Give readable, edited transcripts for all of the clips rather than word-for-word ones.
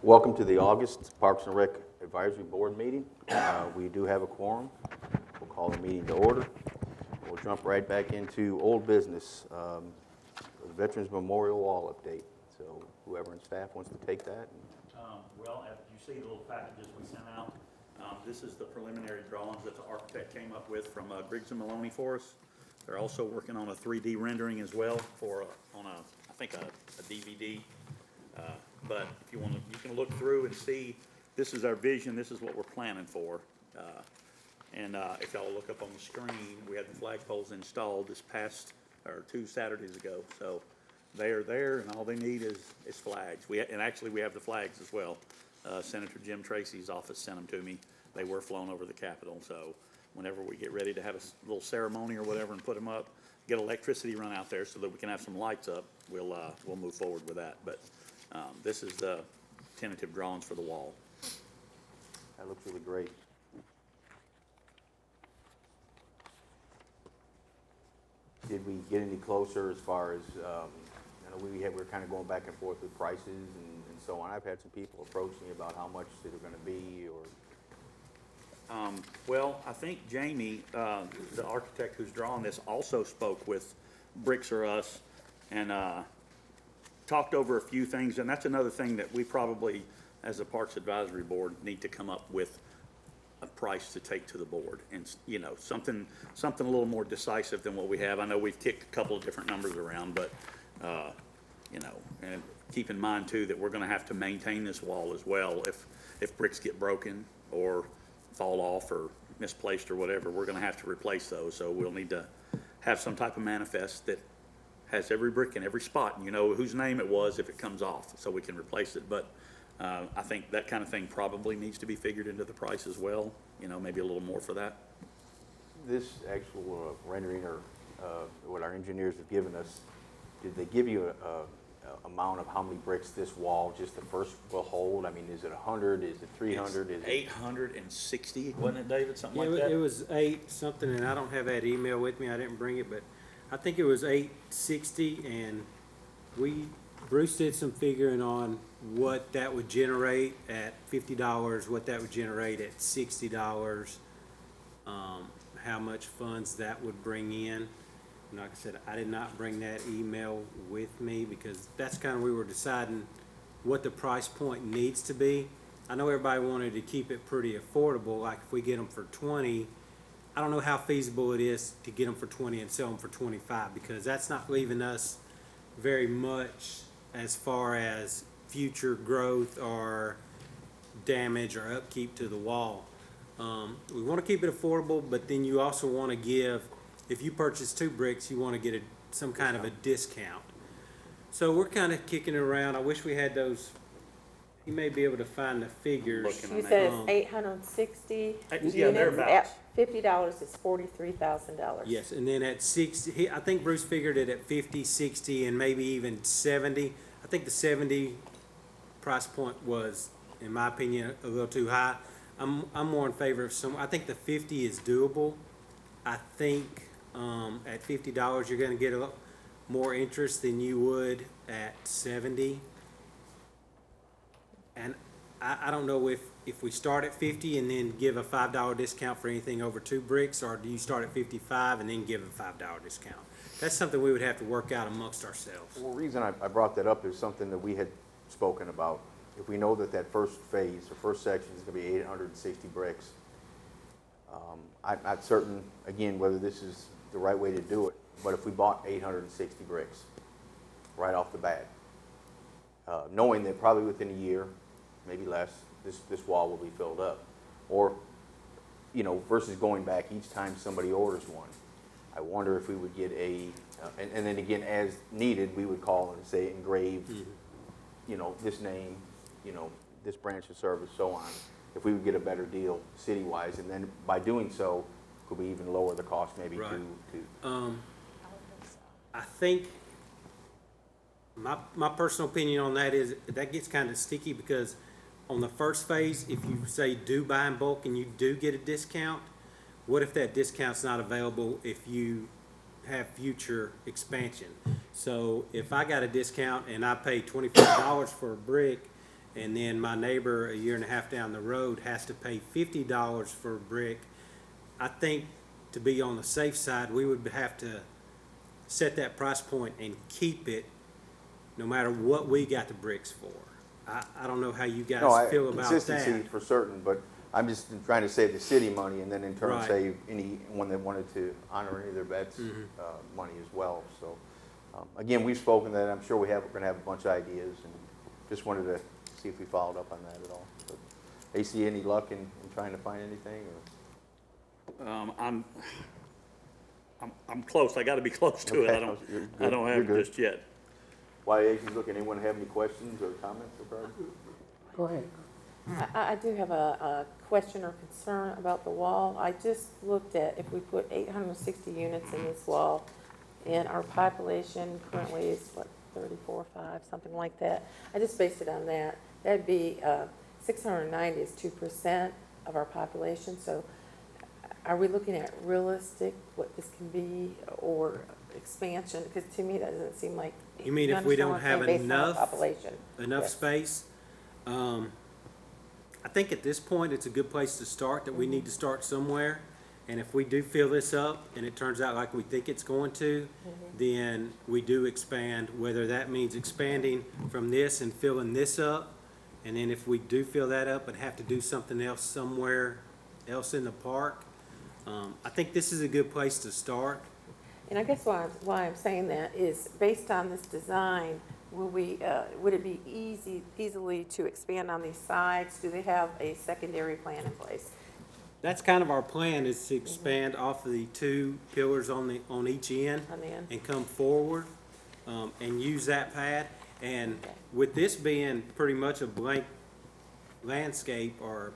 Welcome to the August Parks and Rec Advisory Board meeting. We do have a quorum. We'll call the meeting to order. We'll jump right back into old business, the Veterans Memorial Wall update. So whoever in staff wants to take that. Well, as you see the little packages we sent out, this is the preliminary drawings that the architect came up with from Griggs and Maloney for us. They're also working on a 3D rendering as well for I think a DVD. But if you want to, you can look through and see, this is our vision, this is what we're planning for. If y'all look up on the screen, we had the flagpoles installed this past, or 2 Saturdays ago. So they are there, and all they need is flags. And actually we have the flags as well. Senator Jim Tracy's office sent them to me. They were flown over the Capitol, so whenever we get ready to have a little ceremony or whatever and put them up, get electricity run out there so that we can have some lights up, we'll move forward with that. But this is the tentative drawings for the wall. That looks really great. Did we get any closer as far as, I know we're kind of going back and forth with prices and so on. I've had some people approach me about how much they're going to be, or well, I think Jamie, the architect who's drawn this, also spoke with Bricks or Us and talked over a few things. And that's another thing that we probably, as a Parks Advisory Board, need to come up with a price to take to the board, and something a little more decisive than what we have. I know we've kicked a couple of different numbers around, but and keep in mind too that we're going to have to maintain this wall as well. If bricks get broken or fall off or misplaced or whatever, we're going to have to replace those. So we'll need to have some type of manifest that has every brick in every spot, and you know whose name it was if it comes off, so we can replace it. But I think that kind of thing probably needs to be figured into the price as well, maybe a little more for that. this actual rendering, or what our engineers have given us, did they give you a amount of how many bricks this wall, just the first, will hold? I mean, is it 100? Is it 300? Is it 860? Wasn't it, David? Something like that. It was 8 something, and I don't have that email with me. I didn't bring it, but I think it was 860, and Bruce did some figuring on what that would generate at $50, what that would generate at $60, how much funds that would bring in. And like I said, I did not bring that email with me because that's kind of, we were deciding what the price point needs to be. I know everybody wanted to keep it pretty affordable. Like if we get them for 20, I don't know how feasible it is to get them for 20 and sell them for 25, because that's not leaving us very much as far as future growth or damage or upkeep to the wall. We want to keep it affordable, but then you also want to give, if you purchase 2 bricks, you want to get some kind of a discount. So we're kind of kicking it around. I wish we had those. You may be able to find the figures. Looking You said it's 860 Yeah, units. thereabouts. At $50 is $43,000. Yes, and then at 60, I think Bruce figured it at 50, 60, and maybe even 70. I think the 70 price point was, in my opinion, a little too high. I'm more in favor of I think the 50 is doable. I think at $50 you're going to get a lot more interest than you would at 70. And I don't know if we start at 50 and then give a $5 discount for anything over 2 bricks, or do you start at 55 and then give a $5 discount? That's something we would have to work out amongst ourselves. Well, the reason I brought that up is something that we had spoken about. If we know that that first phase, the first section is going to be 860 bricks, I'm not certain, again, whether this is the right way to do it, but if we bought 860 bricks right off the bat, knowing that probably within a year, maybe less, this wall will be filled up. Or, versus going back each time somebody orders one, I wonder if we would get and then again, as needed, we would call and say engraved, this name, this branch of service, so on. If we would get a better deal city-wise, and then by doing so, could we even lower the cost maybe Right. to I think my personal opinion on that is that gets kind of sticky, because on the first phase, if you say do buy in bulk and you do get a discount, what if that discount's not available if you have future expansion. So if I got a discount and I pay $25 for a brick, and then my neighbor a year and a half down the road has to pay $50 for a brick, I think to be on the safe side, we would have to set that price point and keep it no matter what we got the bricks for. I don't know how you No, guys feel about consistency that. for certain, but I'm just trying to save the city money and then in turn Right. save anyone that wanted to honor any of their bets, money as well. So, again, we've spoken that, I'm sure we're gonna have a bunch of ideas and just wanted to see if we followed up on that at all. But, AC, any luck in trying to find anything or? I'm close. I gotta be close to it. Okay, I don't you're good. have You're it good. just yet. While AC's looking, anyone have any questions or comments regarding? Go ahead. I do have a question or concern about the wall. I just looked at if we put 860 units in this wall, and our population currently is, what, 34, 5, something like that. I just based it on that. That'd be 690 is 2% of our population. So are we looking at realistic, what this can be, or expansion? Because to me, that doesn't seem like. You mean if we understand don't what I'm have saying, based on our enough- population. Enough Yes. space? I think at this point, it's a good place to start, that we need to start somewhere. And if we do fill this up and it turns out like we think it's going to, then we do expand, whether that means expanding from this and filling this up. And then if we do fill that up and have to do something else somewhere else in the park, I think this is a good place to start. And I guess why I'm saying that is, based on this design, would it be easily to expand on these sides? Do they have a secondary plan in place? That's kind of our plan, is to expand off of the two pillars on each end. On the end. And come forward, and use that pad. And with this being pretty much a blank landscape, or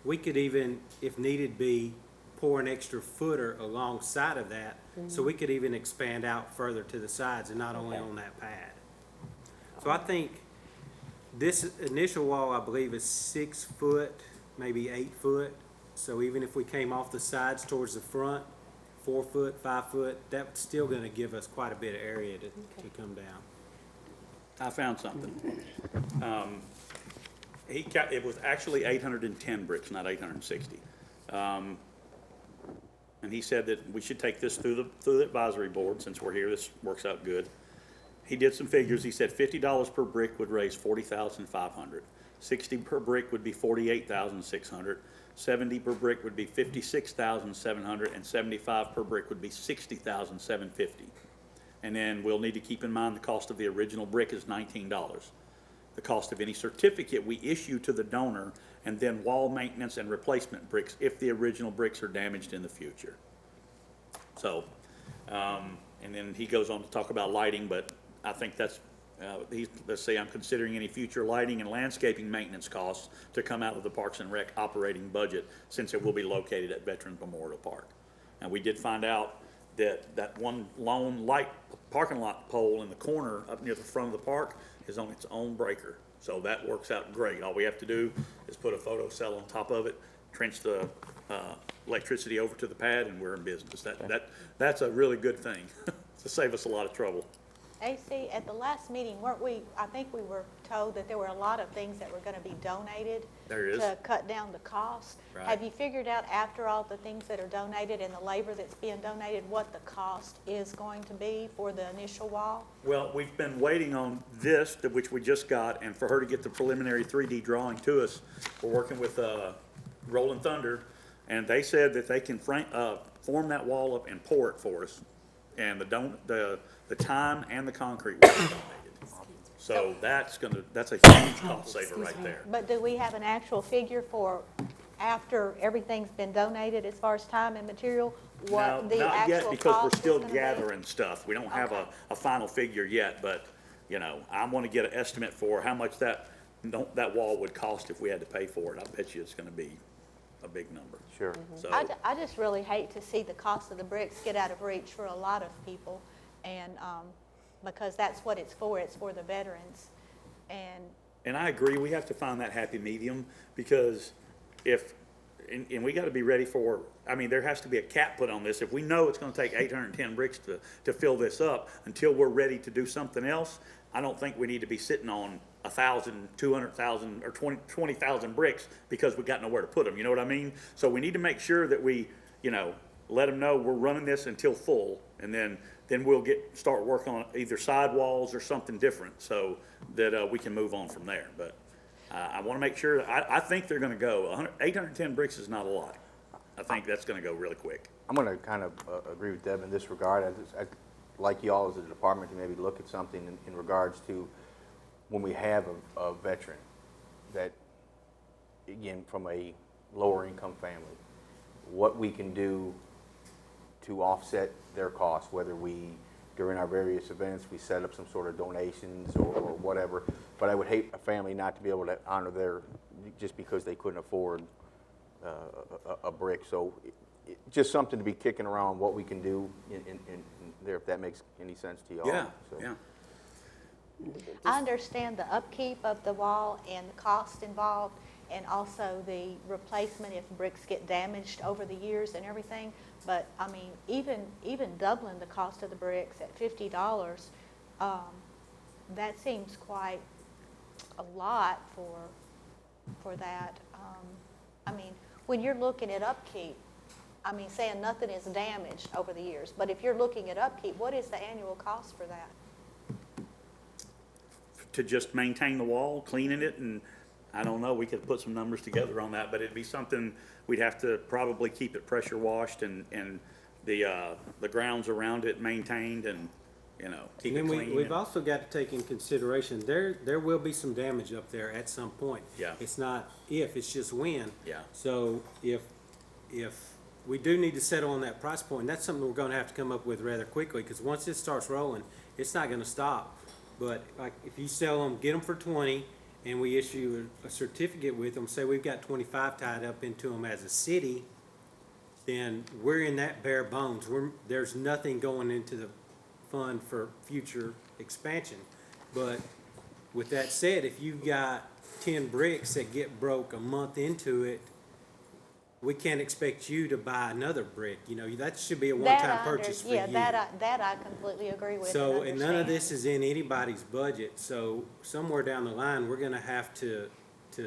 we could even, if need be, pour an extra footer alongside of that, so we could even expand out further to the sides and not only Okay. on that pad. So I think this initial wall, I believe, is 6 foot, maybe 8 foot. So even if we came off the sides towards the front, 4 foot, 5 foot, that's still gonna give us quite a bit of area to come down. I found something. It was actually 810 bricks, not 860. And he said that we should take this through the advisory board, since we're here, this works out good. He did some figures. He said $50 per brick would raise $40,500. 60 per brick would be $48,600. 70 per brick would be $56,700, and 75 per brick would be $60,750. And then we'll need to keep in mind the cost of the original brick is $19. The cost of any certificate we issue to the donor, and then wall maintenance and replacement bricks if the original bricks are damaged in the future. So, and then he goes on to talk about lighting, but I think that's, let's say I'm considering any future lighting and landscaping maintenance costs to come out of the Parks and Rec operating budget, since it will be located at Veterans Memorial Park. And we did find out that one lone light parking lot pole in the corner up near the front of the park is on its own breaker. So that works out great. All we have to do is put a photo cell on top of it, trench the electricity over to the pad, and we're in business. That's a really good thing to save us a lot of trouble. AC, at the last meeting, weren't we, I think we were told that there were a lot of things that were going to be donated There is. to cut down the cost. Right. Have you figured out, after all the things that are donated and the labor that's being donated, what the cost is going to be for the initial wall? Well, we've been waiting on this, which we just got, and for her to get the preliminary 3D drawing to us. We're working with Rolling Thunder, and they said that they can form that wall up and pour it for us. And the time and the concrete will be donated. So that's a huge cost saver right there. But do we have an actual figure for, after everything's been donated as far as time and material, No, what the not yet, actual because we're cost is still gonna be? gathering stuff. We don't have a final figure yet, but, you know, I want to get an estimate for how much that wall would cost if we had to pay for it. I bet you it's going to be a big number. Sure. So, I just really hate to see the cost of the bricks get out of reach for a lot of people, and because that's what it's for the veterans. And and I agree, we have to find that happy medium, because if, and we gotta be ready for, I mean, there has to be a cap put on this. If we know it's gonna take 810 bricks to fill this up, until we're ready to do something else, I don't think we need to be sitting on 1,000, 200,000, or 20,000 bricks because we got nowhere to put them, you know what I mean? So we need to make sure that we, let them know we're running this until full, and then we'll start working on either sidewalls or something different, so that we can move on from there. But I want to make sure, I think they're going to go. 810 bricks is not a lot. I think that's going to go really quick. I'm going to kind of agree with Deb in this regard. I'd like y'all as a department to maybe look at something in regards to when we have a veteran that, again, from a lower income family, what we can do to offset their costs, whether we, during our various events, we set up some sort of donations or whatever. But I would hate a family not to be able to honor their, just because they couldn't afford a brick. So just something to be kicking around what we can do in there, if that makes any sense to y'all. Yeah, So. yeah. I understand the upkeep of the wall and the cost involved, and also the replacement if bricks get damaged over the years and everything. But I mean, even doubling the cost of the bricks at $50, that seems quite a lot for that. I mean, when you're looking at upkeep, I mean, saying nothing is damaged over the years, but if you're looking at upkeep, what is the annual cost for that? To just maintain the wall, cleaning it, and I don't know, we could put some numbers together on that, but it'd be something, we'd have to probably keep it pressure washed and the grounds around it maintained and, keep it And then clean. we've also got to take in consideration, there will be some damage up there at some point. Yeah. It's not if, it's just when. Yeah. So if we do need to settle on that price point, that's something we're gonna have to come up with rather quickly, because once it starts rolling, it's not gonna stop. But like, if you sell them, get them for 20, and we issue a certificate with them, say we've got 25 tied up into them as a city, then we're in that bare bones. There's nothing going into the fund for future expansion. But with that said, if you've got 10 bricks that get broke a month into it, we can't expect you to buy another brick. That should be a one-time purchase for you. Yeah, that I completely agree with. So, and and none of understand. this is in anybody's budget, so somewhere down the line, we're gonna have to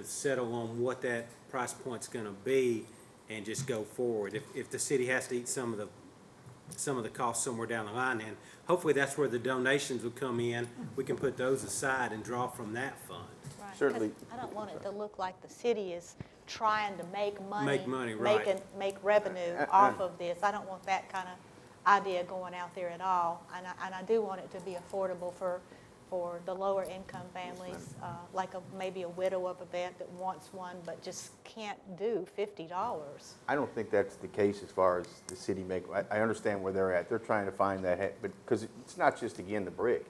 settle on what that price point's gonna be and just go forward. If the city has to eat some of the costs somewhere down the line, and hopefully that's where the donations will come in. We can put those aside and draw from that fund. Right, 'cause Certainly. I don't want it to look like the city is trying to make money. Make money, right. Make revenue off of this. I don't want that kind of idea going out there at all. And I do want it to be affordable for the lower income families, like maybe a widow of a vet that wants one but just can't do $50. I don't think that's the case as far as the city I understand where they're at. They're trying to find that, but because it's not just, again, the brick.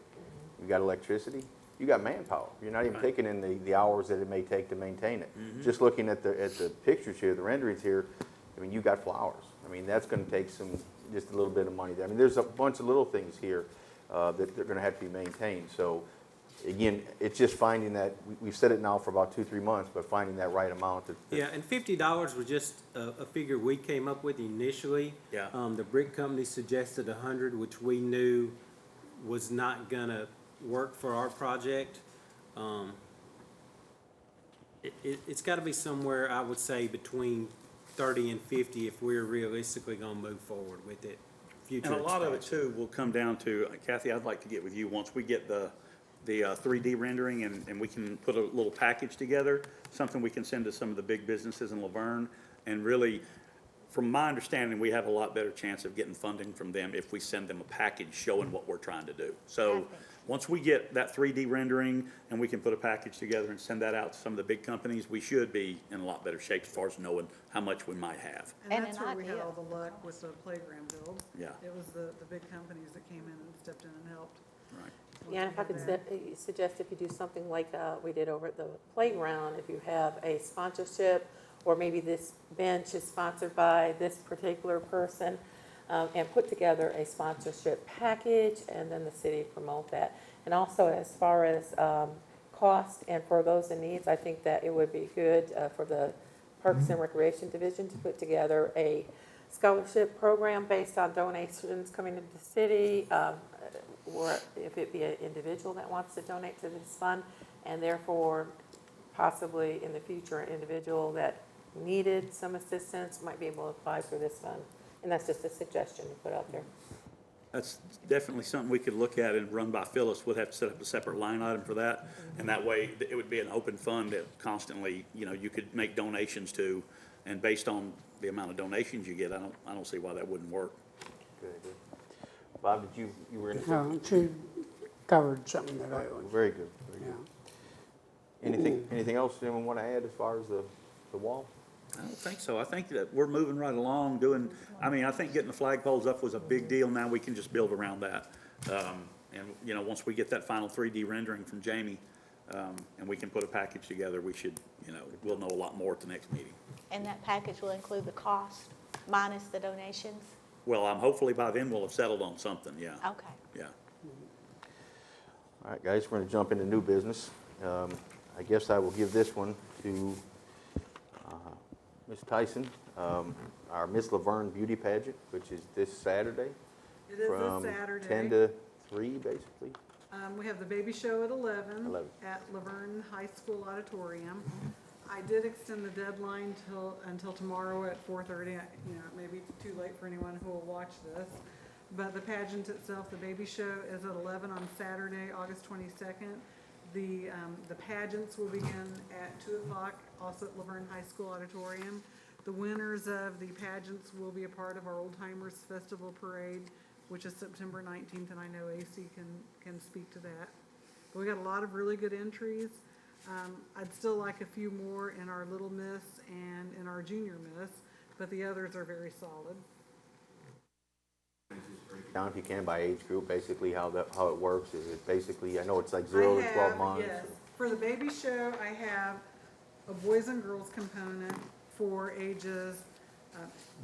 You got electricity, you got manpower. You're not even taking in the hours that it may take to maintain it. Just looking at the pictures here, the renderings here, I mean, you got flowers. I mean, that's going to take just a little bit of money there. I mean, there's a bunch of little things here that they're going to have to be maintained. So, again, it's just finding that, we've said it now for about 2-3 months, but finding that right amount. Yeah, and $50 was just a figure we came up with initially. Yeah. The brick company suggested 100, which we knew was not gonna work for our project. It's gotta be somewhere, I would say, between 30 and 50 if we're realistically gonna move forward with it. Future And a lot of it expansion. too will come down to, Kathy, I'd like to get with you once we get the 3D rendering and we can put a little package together, something we can send to some of the big businesses in Laverne. And really, from my understanding, we have a lot better chance of getting funding from them if we send them a package showing what we're trying to do. So once we get that 3D rendering and we can put a package together and send that out to some of the big companies, we should be in a lot better shape as far as knowing how much we might have. And And that's an where we had idea. all the luck with the playground build. Yeah. It was the big companies that came in and stepped in and helped. Right. Yeah, if I could suggest if you do something like we did over at the playground, if you have a sponsorship, or maybe this bench is sponsored by this particular person, and put together a sponsorship package, and then the city promote that. And also, as far as cost and for those in needs, I think that it would be good for the Parks and Recreation Division to put together a scholarship program based on donations coming into the city, or if it be an individual that wants to donate to this fund, and therefore possibly in the future, an individual that needed some assistance might be able to apply for this fund. And that's just a suggestion to put out there. That's definitely something we could look at and run by Phyllis. We'll have to set up a separate line item for that. And that way, it would be an open fund that constantly, you could make donations to. And based on the amount of donations you get, I don't see why that wouldn't work. Good. Bob, did you were in? No, she covered something that I was, Very good. Very yeah. good. Anything else anyone want to add as far as the wall? I don't think so. I think that we're moving right along I think getting the flagpoles up was a big deal. Now we can just build around that. And once we get that final 3D rendering from Jamie, and we can put a package together, we should, we'll know a lot more at the next meeting. And that package will include the cost minus the donations? Well, hopefully by then we'll have settled on something, yeah. Okay. Yeah. All right, guys, we're going to jump into new business. I guess I will give this one to Ms. Tyson, our Miss Laverne Beauty Pageant, which is this Saturday. It is from this Saturday. 10 to 3, basically. We have the baby show at 11 11. at Laverne High School Auditorium. I did extend the deadline until tomorrow at 4:30. It may be too late for anyone who will watch this. But the pageant itself, the baby show, is at 11 on Saturday, August 22nd. The pageants will begin at 2 o'clock, also at Laverne High School Auditorium. The winners of the pageants will be a part of our Old Timers Festival Parade, which is September 19th, and I know AC can speak to that. But we got a lot of really good entries. I'd still like a few more in our Little Miss and in our Junior Miss, but the others are very solid. Down, if you can, by age group, basically how it works. Is it basically, I know it's like 0 to 12 months. Yes. For the baby show, I have a boys and girls component for ages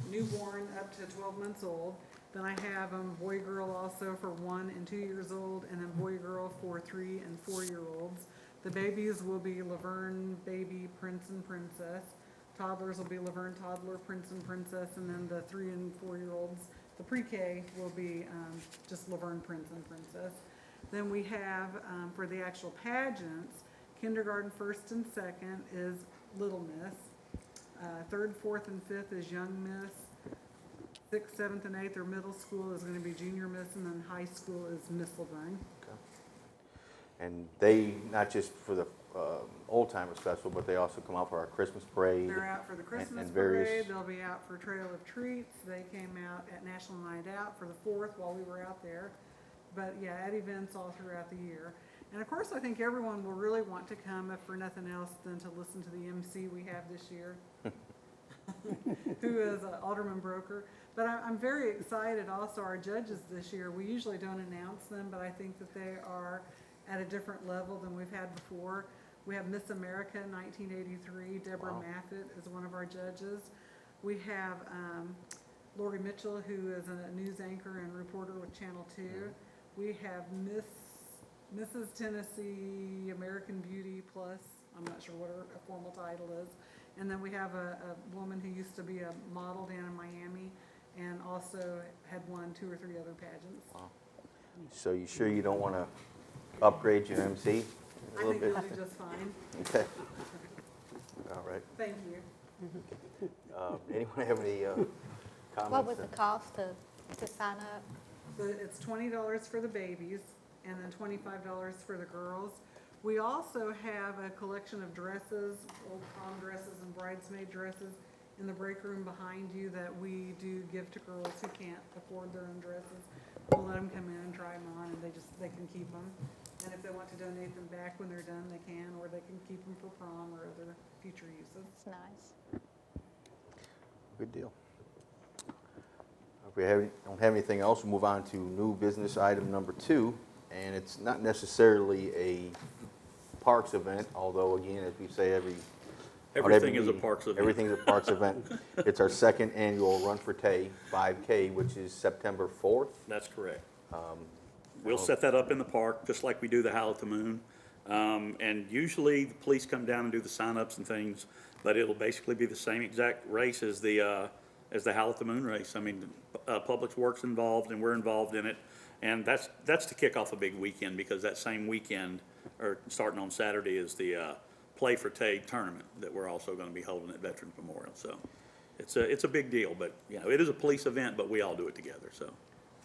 newborn up to 12 months old. Then I have boy-girl also for 1 and 2 years old, and then boy-girl for 3 and 4-year-olds. The babies will be Laverne Baby, Prince and Princess. Toddlers will be Laverne Toddler, Prince and Princess, and then the 3 and 4-year-olds, the pre-K, will be just Laverne Prince and Princess. Then we have, for the actual pageants, kindergarten, 1st and 2nd is Little Miss. 3rd, 4th, and 5th is Young Miss. 6th, 7th, and 8th are middle school is going to be Junior Miss, and then high school is Miss Laverne. Okay. And they, not just for the Old Timers Festival, but they also come out for our Christmas parade. They're out for the Christmas and various- parade. They'll be out for Trail of Treats. They came out at National Night Out for the 4th while we were out there. But yeah, at events all throughout the year. And of course, I think everyone will really want to come, if for nothing else, than to listen to the MC we have this year, who is Alderman Broker. But I'm very excited also, our judges this year. We usually don't announce them, but I think that they are at a different level than we've had before. We have Miss America 1983. Deborah Wow. Maffitt is one of our judges. We have Lori Mitchell, who is a news anchor and reporter with Channel 2. We have Mrs. Tennessee American Beauty Plus. I'm not sure what her formal title is. And then we have a woman who used to be a model down in Miami and also had won 2 or 3 other pageants. Wow. So you sure you don't want to upgrade your MC a I little think bit? it'll be just fine. Okay. All right. Thank you. Anyone have any comments? What was the cost to sign up? It's $20 for the babies and then $25 for the girls. We also have a collection of dresses, old prom dresses and bridesmaid dresses in the break room behind you that we do give to girls who can't afford their own dresses. We'll let them come in and try them on, and they can keep them. And if they want to donate them back when they're done, they can, or they can keep them for prom or other future uses. It's nice. Good deal. If we don't have anything else, we'll move on to new business item number 2. And it's not necessarily a parks event, although again, as we say Everything is a meeting, parks event. Everything's a parks event. It's our 2nd annual Run for Tay 5K, which is September 4th. That's correct. We'll set that up in the park, just like we do the Howl at the Moon. And usually the police come down and do the sign-ups and things, but it'll basically be the same exact race as the Howl at the Moon race. I mean, Public Works involved and we're involved in it. And that's to kick off a big weekend, because that same weekend, or starting on Saturday, is the Play for Tay tournament that we're also going to be holding at Veterans Memorial. So it's a big deal, but it is a police event, but we all do it together. So.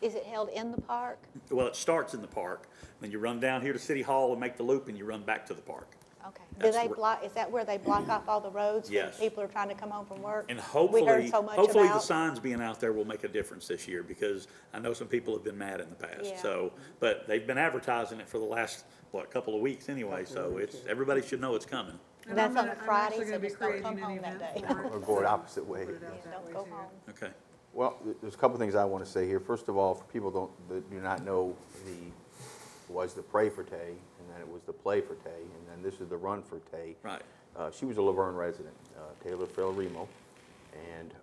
Is it held in the park? Well, it starts in the park, then you run down here to City Hall and make the loop, and you run back to the park. Okay. Do That's they the- block, is that where they block off all the roads? Yes. When people are trying to come home from work? And We heard hopefully, so much hopefully the about. signs being out there will make a difference this year, because I know some people have been mad in the past. Yeah. So, but they've been advertising it for the last, couple of weeks anyway, so everybody should know it's coming. And That's I'm on a gonna- I'm Friday, actually so gonna be just don't come creating an home that event day. for it. Or go the opposite way. Put it out Yeah, that don't way go too. home. Okay. Well, there's a couple things I want to say here. First of all, for people that do not know, was the Pray for Tay, and then it was the Play for Tay, and then this is the Run for Tay. Right. She was a Laverne resident, Taylor Remo, and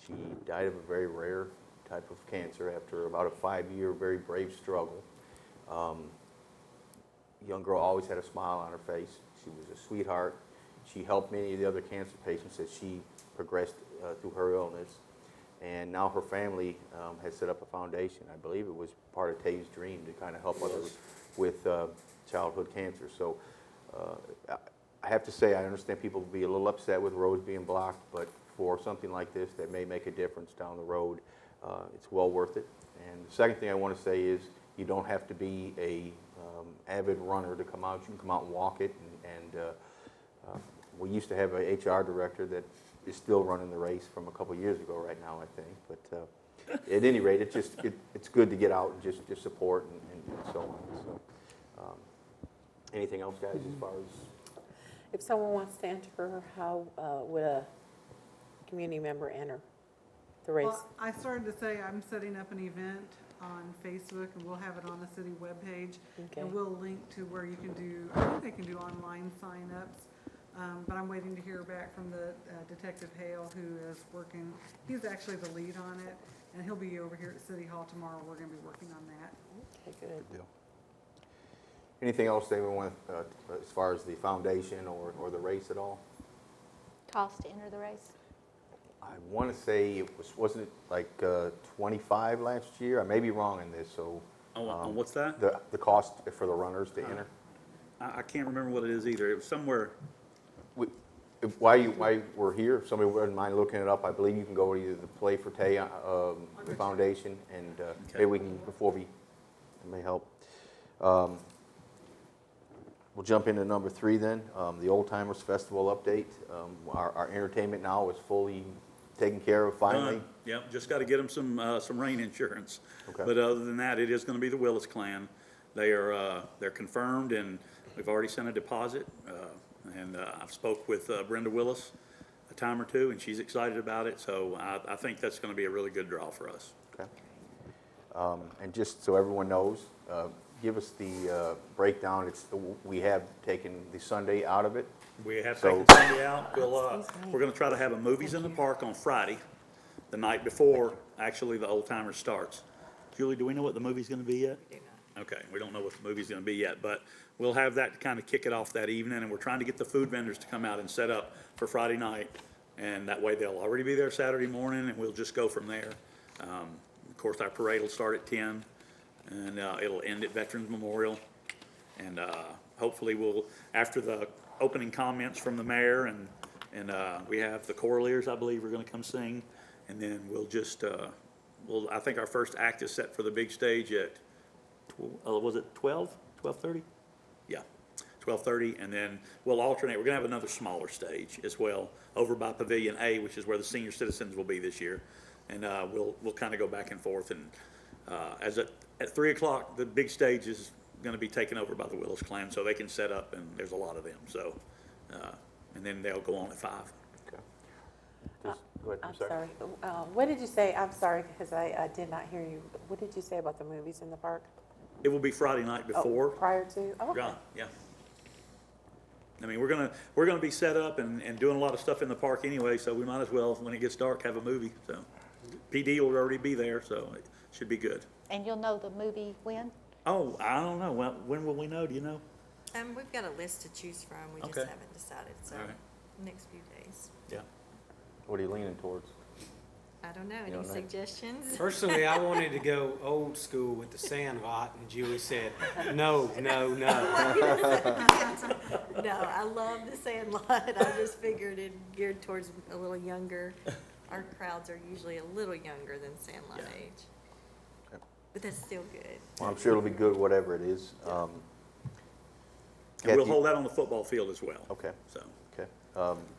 she died of a very rare type of cancer after about a 5-year very brave struggle. Young girl always had a smile on her face. She was a sweetheart. She helped many of the other cancer patients as she progressed through her illness. And now her family has set up a foundation. I believe it was part of Tay's dream to kind of help others with childhood cancer. So I have to say, I understand people will be a little upset with roads being blocked, but for something like this that may make a difference down the road, it's well worth it. And the second thing I want to say is you don't have to be a avid runner to come out. You can come out and walk it. And we used to have a HR director that is still running the race from a couple years ago right now, I think. But at any rate, it's good to get out and just support and so on. So, anything else, guys, as far as? If someone wants to enter, how would a community member enter the race? Well, I started to say I'm setting up an event on Facebook, and we'll have it on the city webpage. Okay. And we'll link to where you can do, I think they can do online signups. But I'm waiting to hear back from the Detective Hale, who is working, he's actually the lead on it, and he'll be over here at City Hall tomorrow. We're gonna be working on that. Okay, good. Good deal. Anything else they want, as far as the foundation or the race at all? Cost to enter the race? I want to say wasn't it like 25 last year? I may be wrong in this, so. On what's that? The cost for the runners to enter? I can't remember what it is either. It was somewhere. While we're here, if somebody wouldn't mind looking it up, I believe you can go to either the Play for Tay the foundation, and maybe we can, before it may help. We'll jump into number 3 then, the Old Timers Festival update. Our entertainment now is fully taken care of finally. Done. Yep, just got to get them some rain insurance. Okay. But other than that, it is going to be the Willis Clan. They're confirmed, and we've already sent a deposit. And I've spoke with Brenda Willis a time or two, and she's excited about it. So I think that's going to be a really good draw for us. Okay. And just so everyone knows, give us the breakdown. We have taken the Sunday out of it. We have So- taken Sunday out. We're going to try to have a movies in the park on Friday, the night before actually the Old Timers starts. Julie, do we know what the movie's going to be yet? Okay, we don't know what the movie's going to be yet, but we'll have that to kind of kick it off that evening, and we're trying to get the food vendors to come out and set up for Friday night, and that way they'll already be there Saturday morning, and we'll just go from there. Of course, our parade will start at 10, and it'll end at Veterans Memorial, and hopefully we'll, after the opening comments from the mayor, and we have the Choraliers, I believe, are going to come sing, and then we'll just, I think our first act is set for the big stage at was it 12, 12:30? Yeah, 12:30, and then we'll alternate. We're gonna have another smaller stage as well over by Pavilion A, which is where the senior citizens will be this year, and we'll kind of go back and forth. And at 3 o'clock, the big stage is gonna be taken over by the Willis Clan, so they can set up, and there's a lot of them. So, and then they'll go on at 5. Okay. Just go ahead. I'm sorry. What did you say? I'm sorry, because I did not hear you. What did you say about the movies in the park? It will be Friday night Oh, before. prior to? Oh, okay. Yeah. I mean, we're gonna be set up and doing a lot of stuff in the park anyway, so we might as well, when it gets dark, have a movie. So PD will already be there, so it should be good. And you'll know the movie when? Oh, I don't know. When will we know? Do you know? We've got a list to choose from, we just Okay. haven't decided, so, All right. next few days. Yeah. What are you leaning towards? I don't know, You any don't know? suggestions? Personally, I wanted to go old school with the sand lot, and Julie said, no, no, no. No, I love the Sandlot, I just figured it geared towards a little younger. Our crowds are usually a little younger than Sandlot Yeah. age. Okay. But that's still good. Well, I'm sure it'll be good, whatever it is. And we'll Kathy- hold that on the football field as well. Okay. So, Okay.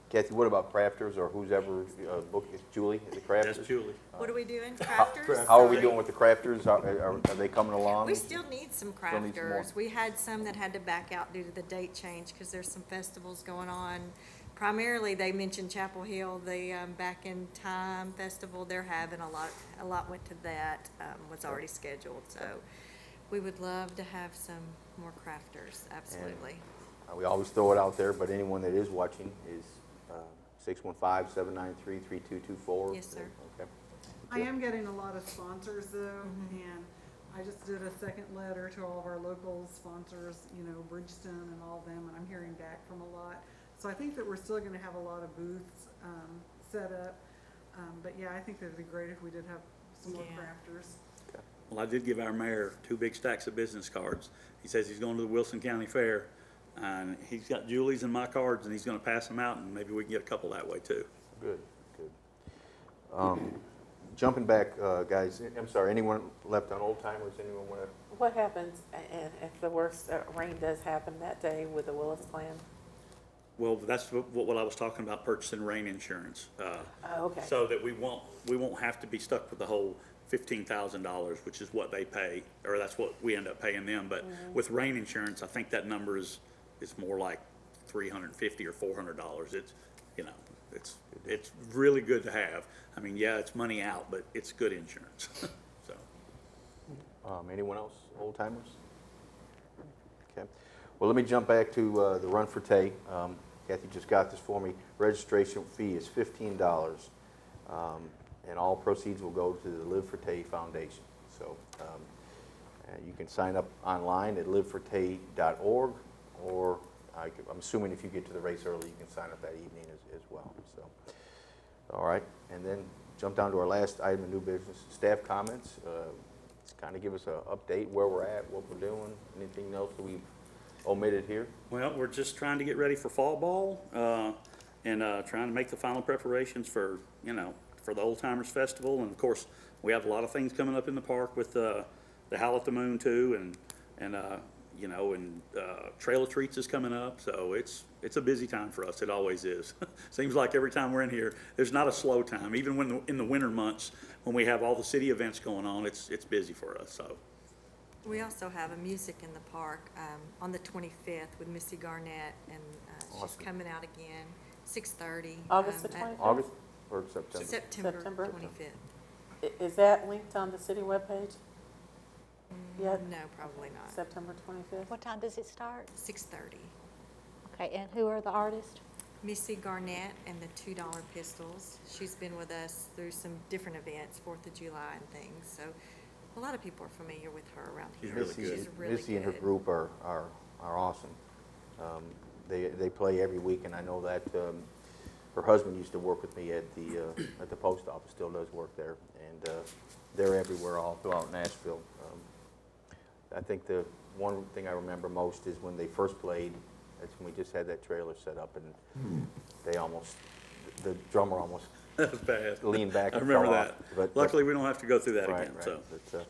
Kathy, what about crafters or who's ever booked? Is Julie, the crafters? that's Julie. What are we doing, crafters? How are we doing with the crafters? Are they coming along? We still need some Still need some more. crafters. We had some that had to back out due to the date change, because there's some festivals going on. Primarily, they mentioned Chapel Hill, the Back in Time Festival, they're having a lot went to that, was already scheduled, so we would love to have some more crafters, absolutely. We always throw it out there, but anyone that is watching is 615-793-3224. Yes, sir. Okay. I am getting a lot of sponsors though, and I just did a second letter to all of our local sponsors, you know, Bridgestone and all of them, and I'm hearing back from a lot. So I think that we're still gonna have a lot of booths, set up, but yeah, I think that'd be great if we did have some more Yeah. crafters. Well, I did give our mayor 2 big stacks of business cards. He says he's going to the Wilson County Fair, and he's got Julie's and my cards, and he's gonna pass them out, and maybe we can get a couple that way too. Good, good. Jumping back, guys, I'm sorry, anyone left on old timers? Anyone want to? What happens if the worst rain does happen that day with the Willis Clan? Well, that's what I was talking about, purchasing rain insurance. Oh, okay. So that we won't have to be stuck with the whole $15,000, which is what they pay, or that's what we end up paying them. But with rain insurance, I think that number is more like $350 or $400. It's, you know, it's really good to have. I mean, yeah, it's money out, but it's good insurance. So, Anyone else, old timers? Okay. Well, let me jump back to the Run for Tay. Kathy just got this for me. Registration fee is $15, and all proceeds will go to the Live for Tay Foundation. So you can sign up online at livefortay.org, or I'm assuming if you get to the race early, you can sign up that evening as well. So, all right, and then jump down to our last item of new business, staff comments. Kind of give us an update where we're at, what we're doing, anything else that we've omitted here. well, we're just trying to get ready for fall ball, and trying to make the final preparations for, for the Old Timers Festival. And of course, we have a lot of things coming up in the park with the Howl at the Moon too, and Trail of Treats is coming up. So it's a busy time for us. It always is. Seems like every time we're in here, there's not a slow time. Even when in the winter months, when we have all the city events going on, it's busy for us. So. We also have a music in the park on the 25th with Missy Garnett, and she's Awesome. coming out again, 6:30. August the 25th? August or September? September September. 25th. Is that linked on the city webpage? Yeah, No, probably not. September 25th? What time does it start? 6:30. Okay, and who are the artists? Missy Garnett and the $2 Pistols. She's been with us through some different events, 4th of July and things, so a lot of people are familiar with her around She's here. really Missy, good. She's really Missy and her good. group are awesome. They play every week, and I know that her husband used to work with me at the post office, still does work there, and they're everywhere all throughout Nashville. I think the one thing I remember most is when they first played. That's when we just had that trailer set up, and the drummer almost That's bad. leaned back I and remember fell that. off. But Luckily, we don't have to go through that right, again, right. so. But,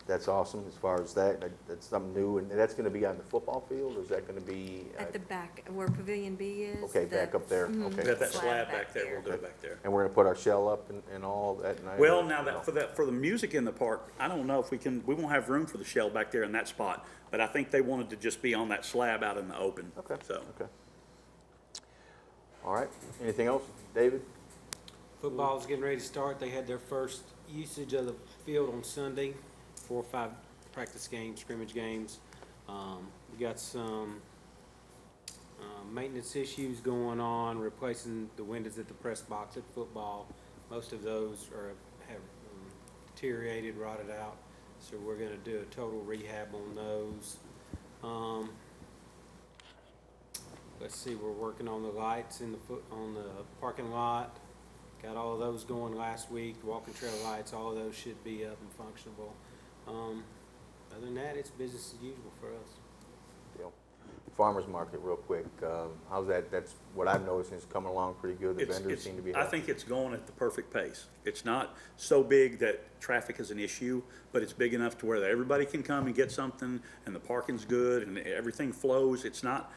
that's awesome as far as that. That's something new, and that's going to be on the football field, or is that going to be? At the back, where Pavilion B is. Okay, back up there, Mhm, okay. We got that slab slab back there, we'll do there. it back there. And we're going to put our shell up and all that night? Well, or- now for the music in the park, I don't know if we won't have room for the shell back there in that spot, but I think they wanted to just be on that slab out in the open. Okay, So, okay. All right, anything else, David? Football's getting ready to start. They had their first usage of the field on Sunday, 4 or 5 practice games, scrimmage games. We got some maintenance issues going on, replacing the windows at the press box at football. Most of those have deteriorated, rotted out, so we're gonna do a total rehab on those. let's see, we're working on the lights in on the parking lot. Got all of those going last week, walking trail lights, all of those should be up and functionable. Other than that, it's business as usual for us. Deal. Farmers market, real quick, how's that? That's what I've noticed is coming along pretty good. The vendors seem to be I happy. think it's going at the perfect pace. It's not so big that traffic is an issue, but it's big enough to where everybody can come and get something, and the parking's good, and everything flows. It's not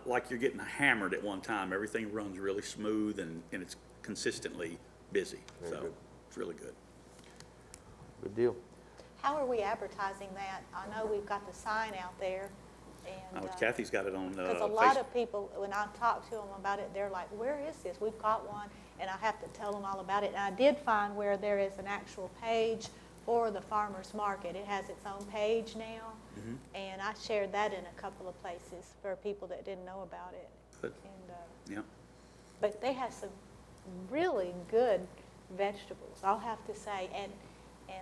like you're getting hammered at one time. Everything runs really smooth, and it's consistently busy. Very So good. it's really good. Good deal. How are we advertising that? I know we've got the sign out there, and, Kathy's got it on because a lot of people, when I talk to them about it, they're like, where is this? We've got one, and I have to tell them all about it. And I did find where there is an actual page for the farmer's market. It has its own page now, and I shared that in a couple of places for people that didn't know about it. Good. And, Yeah. but they have some really good vegetables, I'll have to say, and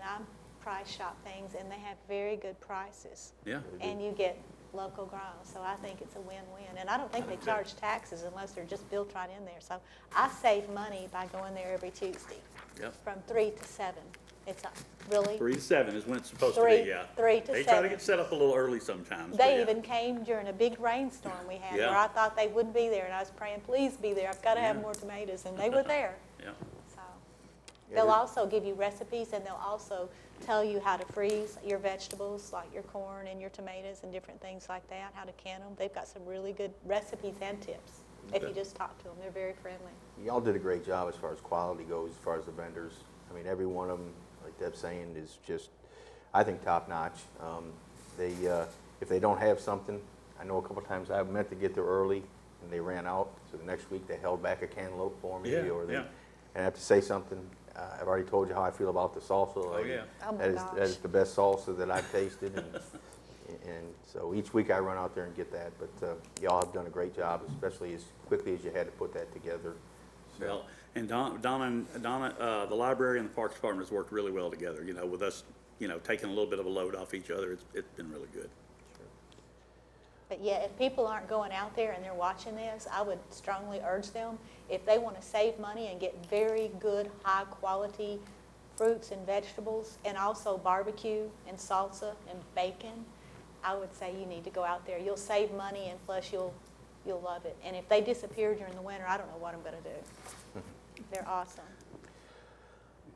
I'm price shop things, and they have very good prices. Yeah. And you get local grown, so I think it's a win-win. And I don't think they charge taxes unless they're just built right in there. So I save money by going there every Tuesday Yep. from 3 to 7. It's really, 3 to 7 is when it's supposed to Three- be, yeah. 3 to They try to 7. get set up a little early sometimes. but They yeah. even came during a big rainstorm we had, Yeah. where I thought they wouldn't be there, and I was praying, please be there, I've got to have Yeah. more tomatoes, and they were there. Yeah. So Yeah, they'll there- also give you recipes, and they'll also tell you how to freeze your vegetables, like your corn and your tomatoes and different things like that, how to can them. They've got some really good recipes and tips if you Okay. just talk to them. They're very friendly. Y'all did a great job as far as quality goes, as far as the vendors. I mean, every one of them, like Deb's saying, is just, I think, top notch. If they don't have something, I know a couple times I meant to get there early and they ran out, so the next week they held back a cantaloupe for me, Yeah, or they, yeah. and I have to say something. I've already told you how I feel about the salsa. Oh, yeah. Oh, my That is gosh. the best salsa that I've tasted, and so each week I run out there and get that. But y'all have done a great job, especially as quickly as you had to put that together. So, Well, and Donna, the library and the Parks Department has worked really well together, you know, with us, you know, taking a little bit of a load off each other. It's been really good. But yeah, if people aren't going out there and they're watching this, I would strongly urge them, if they want to save money and get very good, high-quality fruits and vegetables, and also barbecue and salsa and bacon, I would say you need to go out there. You'll save money, and plus you'll love it. And if they disappear during the winter, I don't know what I'm going to do. They're awesome.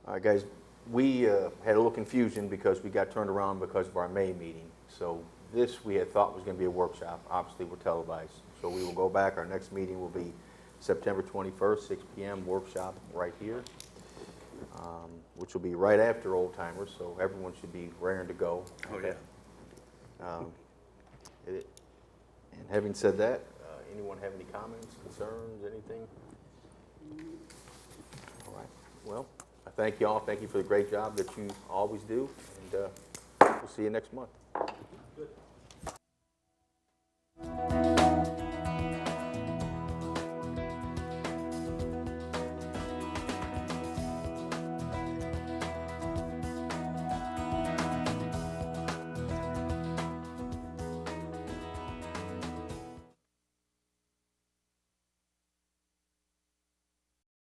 all right, guys, we had a little confusion because we got turned around because of our May meeting. So this we had thought was going to be a workshop. Obviously, we're televised. So we will go back. Our next meeting will be September 21st, 6 p.m. workshop right here, which will be right after Old Timers. So everyone should be raring to go. Oh, yeah. And having said that, anyone have any comments, concerns, anything? All right. Well, I thank you all. Thank you for the great job that you always do. And we'll see you next month. Good.